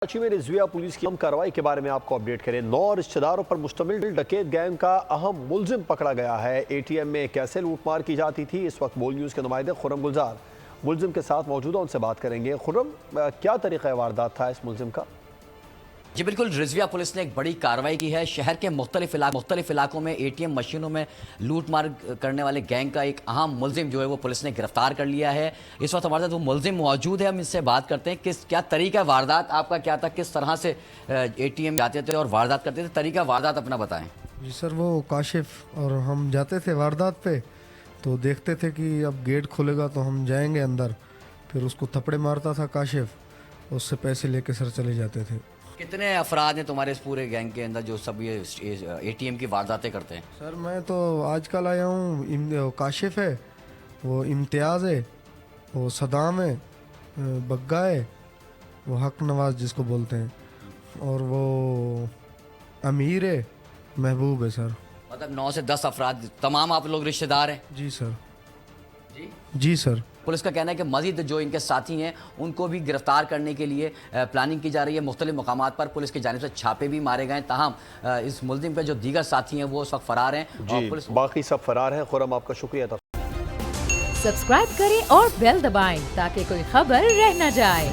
कराची में रिजविया पुलिस की अहम कार्रवाई के बारे में आपको अपडेट करें। 9 रिश्तेदारों पर मुश्तमिल डकैत गैंग का अहम मुलजिम पकड़ा गया है। एटीएम में कैसे लूटमार की जाती थी, इस वक्त बोल न्यूज़ के नुमाइंदे खुर्रम गुलजार मुलजिम के साथ मौजूद है, उनसे बात करेंगे। खुर्रम, क्या तरीक़ा वारदात था इस मुलजिम का? जी बिल्कुल, रिजविया पुलिस ने एक बड़ी कार्रवाई की है। शहर के मुख्तलिफ इलाकों में एटीएम मशीनों में लूटमार करने वाले गैंग का एक अहम मुलजिम जो है वो पुलिस ने गिरफ्तार कर लिया है। इस वक्त हमारे साथ वो मुलजिम मौजूद है, हम इससे बात करते हैं। क्या तरीका वारदात आपका क्या था, किस तरह से एटीएम जाते थे और वारदात करते थे, तरीका वारदात अपना बताएं। जी सर, वो काशिफ और हम जाते थे वारदात पे, तो देखते थे कि अब गेट खुलेगा तो हम जाएंगे अंदर, फिर उसको थप्पड़े मारता था काशिफ, उससे पैसे लेके सर चले जाते थे। कितने अफराद हैं तुम्हारे इस पूरे गैंग के अंदर जो सब ये एटीएम की वारदातें करते हैं? सर मैं तो आजकल आया हूँ। काशिफ है, वो इम्तियाज़ है, वो सदाम है, बग्गा है, वो हक नवाज जिसको बोलते हैं, और वो अमीर है, महबूब है सर। मतलब 9 से 10 अफराद, तमाम आप लोग रिश्तेदार हैं? जी सर। जी सर। पुलिस का कहना है कि मजीद जो इनके साथी हैं उनको भी गिरफ्तार करने के लिए प्लानिंग की जा रही है। मुख्तलिफ मकामात पर पुलिस की जानिब से छापे भी मारे गए। ताहम इस मुलजिम के जो दीगर साथी हैं वो उस वक्त फरार हैं और पुलिस बाकी सब फरार हैं। खुर्रम, आपका शुक्रिया था। सब्सक्राइब करें और बेल दबाएं ताकि कोई खबर रह न जाए।